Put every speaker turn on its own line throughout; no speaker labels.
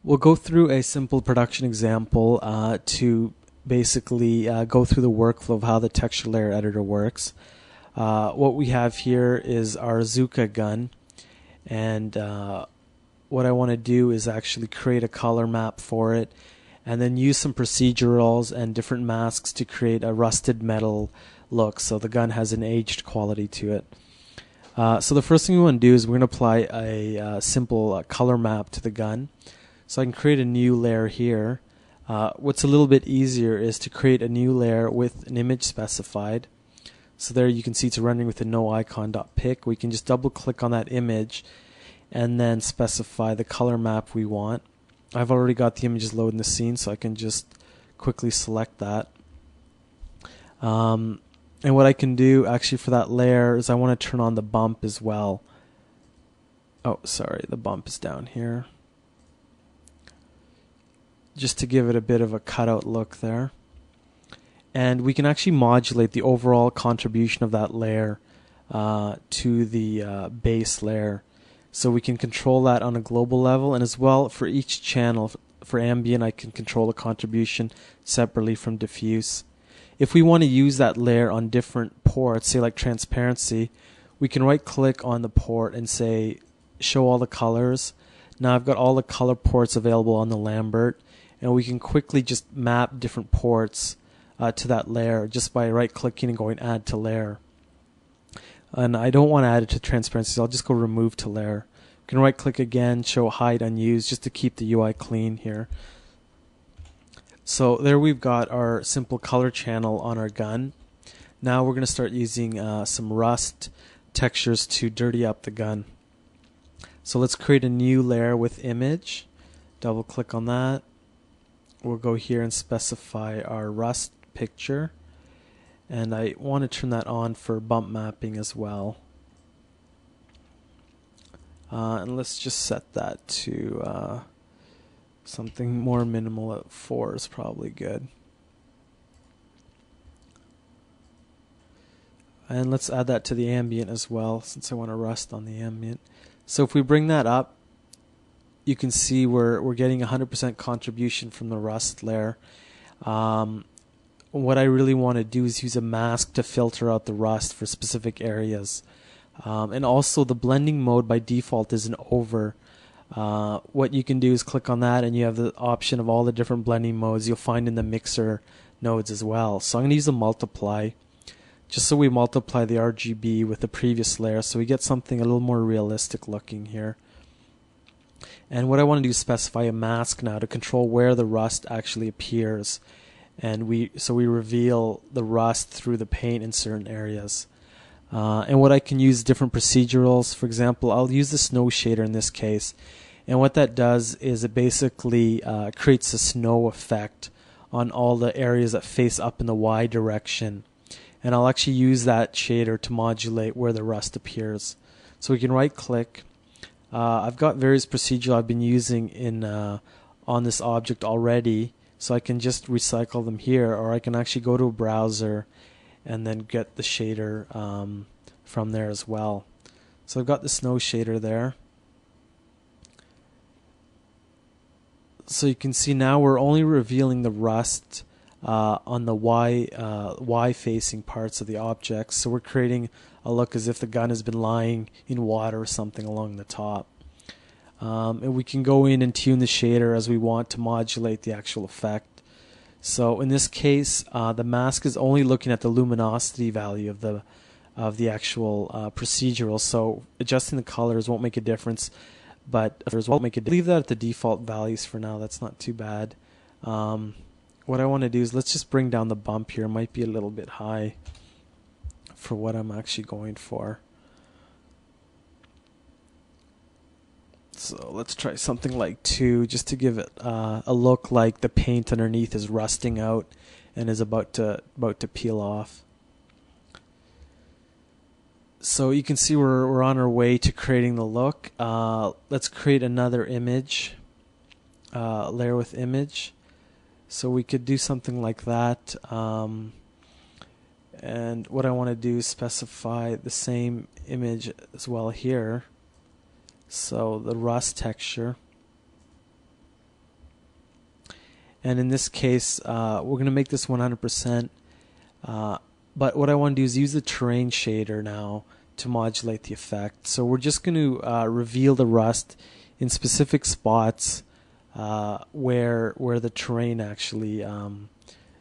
We'll go through a simple production example to basically go through the workflow of how the texture layer editor works. What we have here is our Zuka gun, and what I want to do is actually create a color map for it and then use some procedurals and different masks to create a rusted metal look so the gun has an aged quality to it. So the first thing we want to do is we're going to apply a simple color map to the gun. So I can create a new layer here. What's a little bit easier is to create a new layer with an image specified. So there you can see it's rendering with a noicon.pic. We can just double click on that image and then specify the color map we want. I've already got the images loaded in the scene, so I can just quickly select that. And what I can do actually for that layer is I want to turn on the bump as well. Oh, sorry, the bump is down here, just to give it a bit of a cutout look there. And we can actually modulate the overall contribution of that layer to the base layer. So we can control that on a global level, and as well for each channel. For ambient, I can control the contribution separately from diffuse. If we want to use that layer on different ports, say like transparency, we can right click on the port and say show all the colors. Now I've got all the color ports available on the Lambert, and we can quickly just map different ports to that layer just by right clicking and going add to layer. And I don't want to add it to transparency, so I'll just go remove to layer. You can right click again, show hide unused, just to keep the UI clean here. So there we've got our simple color channel on our gun. Now we're going to start using some rust textures to dirty up the gun. So let's create a new layer with image. Double click on that. We'll go here and specify our rust picture. And I want to turn that on for bump mapping as well. And let's just set that to something more minimal at 4 is probably good. And let's add that to the ambient as well, since I want to rust on the ambient. So if we bring that up, you can see we're getting 100% contribution from the rust layer. What I really want to do is use a mask to filter out the rust for specific areas. And also the blending mode by default isn't over. What you can do is click on that and you have the option of all the different blending modes you'll find in the mixer nodes as well. So I'm going to use a multiply, just so we multiply the RGB with the previous layer so we get something a little more realistic looking here. And what I want to do is specify a mask now to control where the rust actually appears. And we reveal the rust through the paint in certain areas. And what I can use different procedurals. For example, I'll use the snow shader in this case. And what that does is it basically creates a snow effect on all the areas that face up in the Y direction. And I'll actually use that shader to modulate where the rust appears. So we can right click. I've got various procedures I've been using in on this object already. So I can just recycle them here, or I can actually go to a browser and then get the shader from there as well. So I've got the snow shader there. So you can see now we're only revealing the rust on the Y facing parts of the objects. So we're creating a look as if the gun has been lying in water or something along the top. And we can go in and tune the shader as we want to modulate the actual effect. So in this case, the mask is only looking at the luminosity value of the actual procedural. So adjusting the colors won't make a difference, but leave that at the default values for now. That's not too bad. What I want to do is let's just bring down the bump here. It might be a little bit high for what I'm actually going for. So let's try something like 2, just to give it a look like the paint underneath is rusting out and is about to peel off. So you can see we're on our way to creating the look. Let's create another image, layer with image. So we could do something like that. And what I want to do is specify the same image as well here. So the rust texture. And in this case, we're going to make this 100%. But what I want to do is use the terrain shader now to modulate the effect. So we're just going to reveal the rust in specific spots where the terrain actually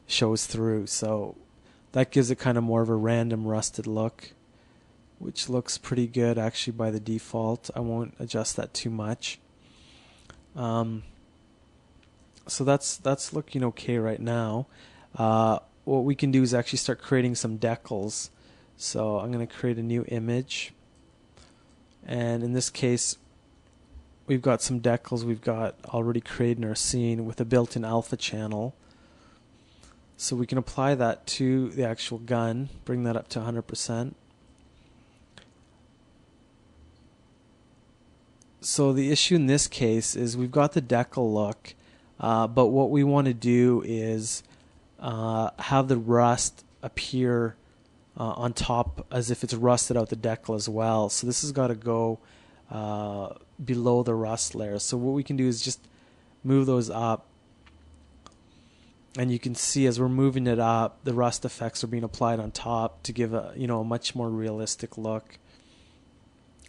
shows through. So that gives it kind of more of a random rusted look, which looks pretty good actually by the default. I won't adjust that too much. So that's looking okay right now. What we can do is actually start creating some decals. So I'm going to create a new image, and in this case we've got some decals we've got already created in our scene with a built-in alpha channel. So we can apply that to the actual gun, bring that up to 100%. So the issue in this case is we've got the decal look, but what we want to do is have the rust appear on top as if it's rusted out the decal as well. So this has got to go below the rust layer. So what we can do is just move those up, and you can see as we're moving it up, the rust effects are being applied on top to give a a much more realistic look.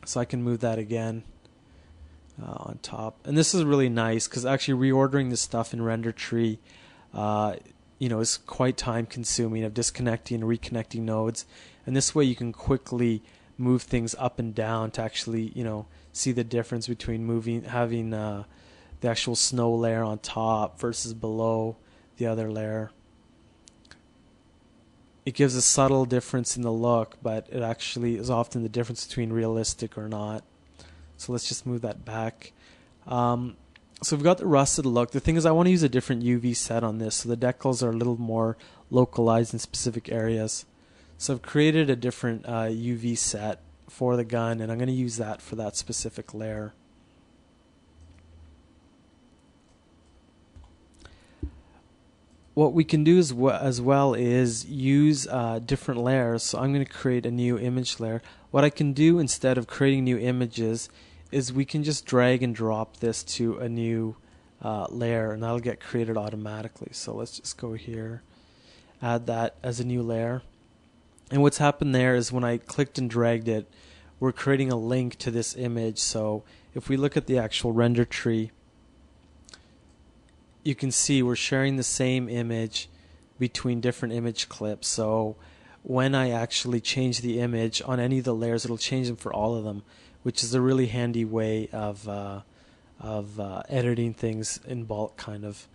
So I can move that again on top, and this is really nice because actually reordering this stuff in render tree is quite time consuming of disconnecting and reconnecting nodes, and this way you can quickly move things up and down to actually see the difference between having the actual snow layer on top versus below the other layer. It gives a subtle difference in the look, but it actually is often the difference between realistic or not. So let's just move that back. So we've got the rusted look. The thing is I want to use a different UV set on this, so the decals are a little more localized in specific areas. So I've created a different UV set for the gun, and I'm going to use that for that specific layer. What we can do as well is use different layers. So I'm going to create a new image layer. What I can do instead of creating new images is we can just drag and drop this to a new layer, and that'll get created automatically. So let's just go here, add that as a new layer. And what's happened there is when I clicked and dragged it, we're creating a link to this image. So if we look at the actual render tree, you can see we're sharing the same image between different image clips. So when I actually change the image on any of the layers, it'll change them for all of them, which is a really handy way of editing things in bulk, kind of.